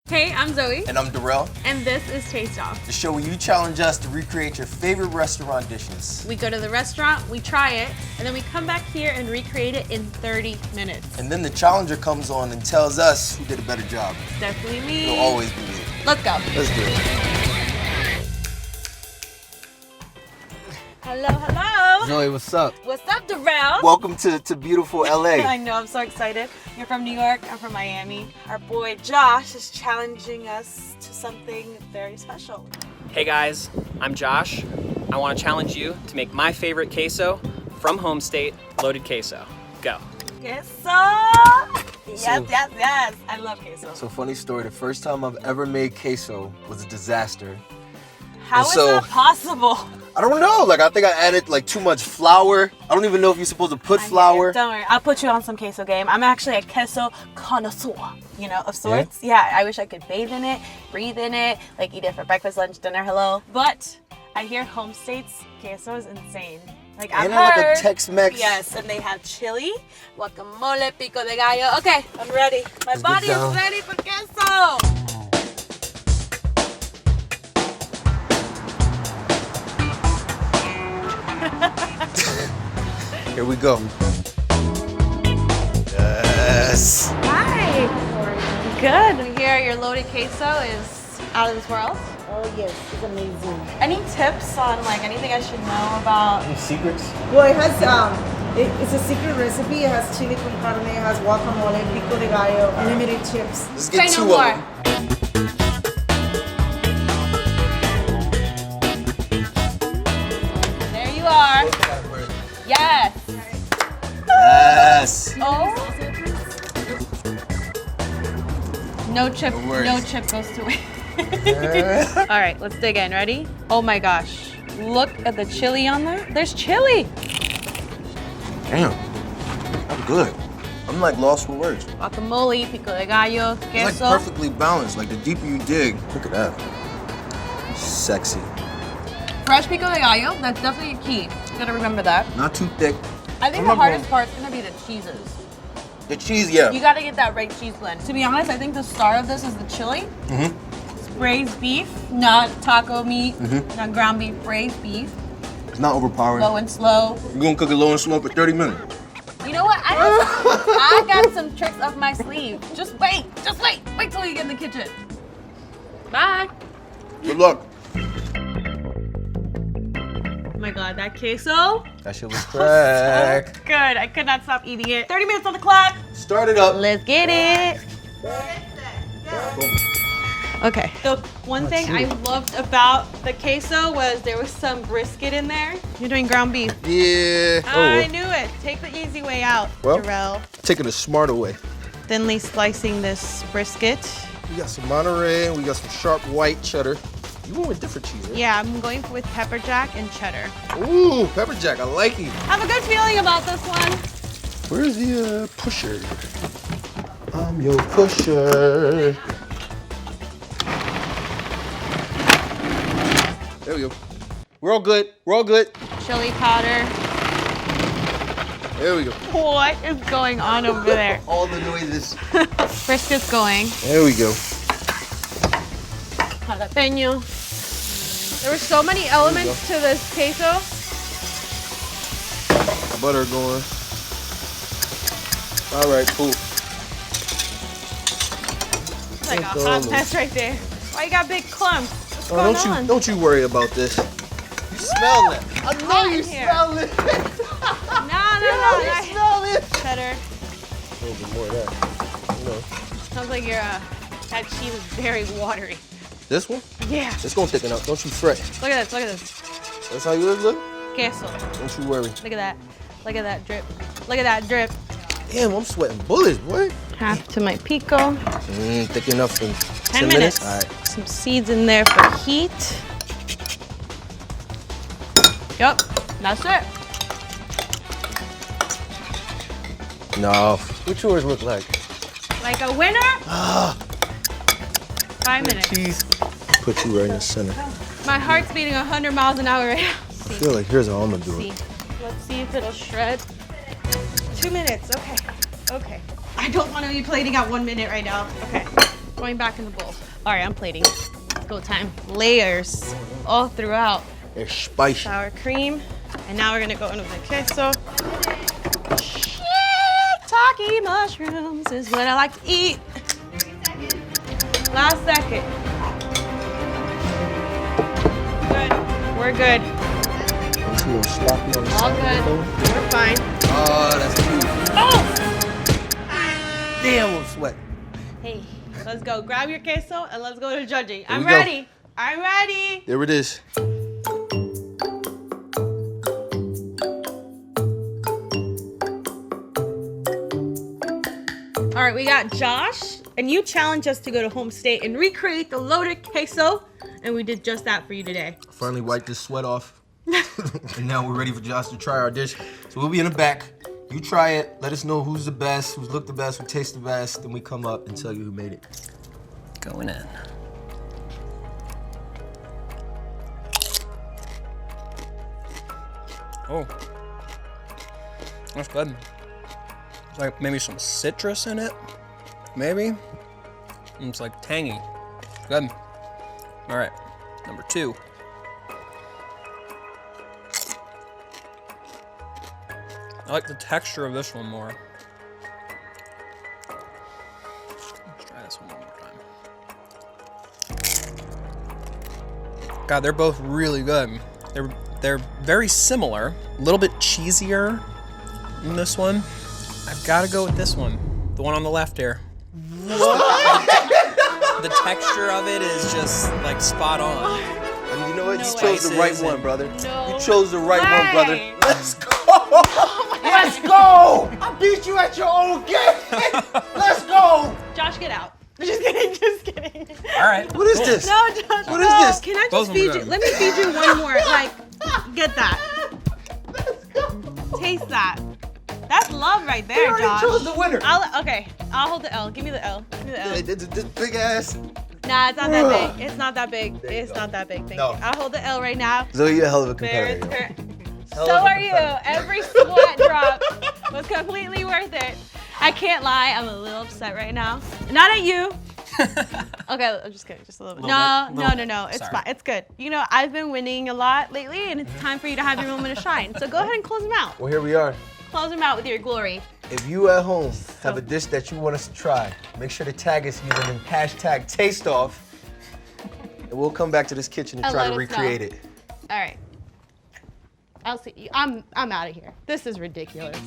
Hey, I'm Zoe. And I'm Darrell. And this is Taste Off, The show where you challenge us to recreate your favorite restaurant dishes. We go to the restaurant, we try it, and then we come back here and recreate it in 30 minutes. And then the challenger comes on and tells us who did a better job. Definitely me. It'll always be me. Let's go. Let's do it. Hello, hello. Zoe, what's up? What's up, Darrell? Welcome to beautiful LA. I know, I'm so excited. You're from New York, I'm from Miami. Our boy Josh is challenging us to something very special. Hey guys, I'm Josh. I want to challenge you to make my favorite queso from home state, loaded queso. Go. Queso! Yes. I love queso. So funny story, the first time I've ever made queso was a disaster. How is that possible? I don't know, I think I added too much flour. I don't even know if you're supposed to put flour. Don't worry, I'll put you on some queso game. I'm actually a queso connoisseur, of sorts. Yeah, I wish I could bathe in it, breathe in it, eat it for breakfast, lunch, dinner, hello. But I hear home states queso is insane. I've heard. A Tex-Mex. Yes, and they have chili, guacamole, pico de gallo. Okay, I'm ready. My body is ready for queso. Here we go. Yes. Hi. Good. We hear your loaded queso is out of this world. Oh yes, it's amazing. Any tips on anything I should know about? Any secrets? Well, it has it's a secret recipe. It has chili con carne, it has guacamole, pico de gallo, unlimited chips. Let's get Say no two of more. them. There you are. Yes. Yes. Oh. No chip. No worries. No chip goes to waste. All right, let's dig in. Ready? Oh my gosh! Look at the chili on there. There's chili. Damn. I'm good. I'm lost for words. Guacamole, pico de gallo, queso. It's perfectly balanced. The deeper you dig, look at that. Sexy. Fresh pico de gallo. That's definitely a key. You gotta remember that. Not too thick. I think the hardest part's gonna be the cheeses. The cheese, yeah. You gotta get that right cheese blend. To be honest, I think the star of this is the chili. Braised beef, not taco meat, not ground beef, braised beef. It's not overpowering. Low and slow. You're gonna cook it low and slow for 30 minutes. You know what? I got some tricks up my sleeve. Just wait. Wait till you get in the kitchen. Bye. Good luck. Oh my God, that queso. That shit was crack. So good. I could not stop eating it. 30 minutes on the clock. Start it up. Let's get it. Okay. The one thing I loved about the queso was there was some brisket in there. You're doing ground beef. Yeah. I knew it. Take the easy way out, Well. Darrell. Taking the smarter way. Thinly slicing this brisket. We got some Monterey, we got some sharp white cheddar. You went with different cheese, right? Yeah, I'm going with pepper jack and cheddar. Ooh, pepper jack, I like it. I have a good feeling about this one. Where's the pusher? I'm your pusher. There we go. We're all good. We're all good. Chili powder. There we go. What is going on over there? All the noises. Brisket's going. There we go. Jalapeno. There were so many elements to this queso. Butter going. All right, cool. It's like a hot mess right there. Why you got big clumps? What's going on? Don't you worry about this. You smell it. I know hot you in here. smell it. No. You smell it. Cheddar. A little bit more of that. You know. Sounds like that cheese is very watery. This one? Yeah. It's gonna thicken up. Don't you fret. Look at this. That's how yours look? Queso. Don't you worry. Look at that drip. Look at that drip. Damn, I'm sweating bullets, boy. Half to my pico. Thick enough for 10 minutes. All right. Some seeds in there for heat. Yep, that's it. No. What yours look like? Like a winner? 5 minutes. Cheese. Put you right in the center. My heart's beating 100 miles an hour right now. I feel like here's how I'm gonna do it. Let's see if it'll shred. 2 minutes, okay. I don't want to be plating out 1 minute right now. Okay. Going back in the bowl. All right, I'm plating. It's go time. Layers all throughout. It's spicy. Sour cream. And now we're gonna go into the queso. Shiitake mushrooms is what I like to eat. Last second. Good. We're good. It's a little sloppy on the All side. good. We're fine. Oh, that's cute. Oh! Damn, I'm sweating. Hey, let's go. Grab your queso and let's go to judging. I'm we go. ready. I'm ready. There it is. All right, we got Josh, and you challenged us to go to home state and recreate the loaded queso, and we did just that for you today. Finally wiped this sweat off. And now we're ready for Josh to try our dish. So we'll be in the back. You try it. Let us know who's the best, who's looked the best, who tastes the best. Then we come up and tell you who made it. Going in. Oh, that's good. It's like maybe some citrus in it, maybe. And it's like tangy. Good. All right, number 2. I like the texture of this one more. Let's try this one more time. God, they're both really good. They're very similar, a little bit cheesier in this one. I've got to go with this one, the one on the left here. The texture of it is just like spot on. And you know what? No You chose the right way. one, brother. No You chose the right one, brother. way. Let's go! Let's go! I beat you at your own game! Let's go! Josh, get out. Just kidding, just kidding. All right. What is this? No, Josh, What is no. this? Can I Both just of them feed you? good. Let me feed you one more. Like, get that. Taste that. That's love right You there, already Josh. chose the winner. Okay, I'll hold the L. Give me the L. Give me the L. Hey, this big ass. Nah, it's not that big. It's not that big. There you It's go. not that big. Thank No. you. I'll hold the L right now. Zoe, you're a hell of a There competitor. it's yo. her. Hell So of a are you. competitor. Every sweat drop was completely worth it. I can't lie. I'm a little upset right now. Not at you. Okay, I'm just kidding. Just a little bit. No. It's Sorry. fine. It's good. You know, I've been winning a lot lately, and it's time for you to have your moment of shine. So go ahead and close them out. Well, here we are. Close them out with your glory. If you at home have a dish that you want us to try, make sure to tag us using hashtag #TasteOff, and we'll come back to this kitchen and And try let to us recreate know. it. All right. I'll see you. I'm out of here. This is ridiculous.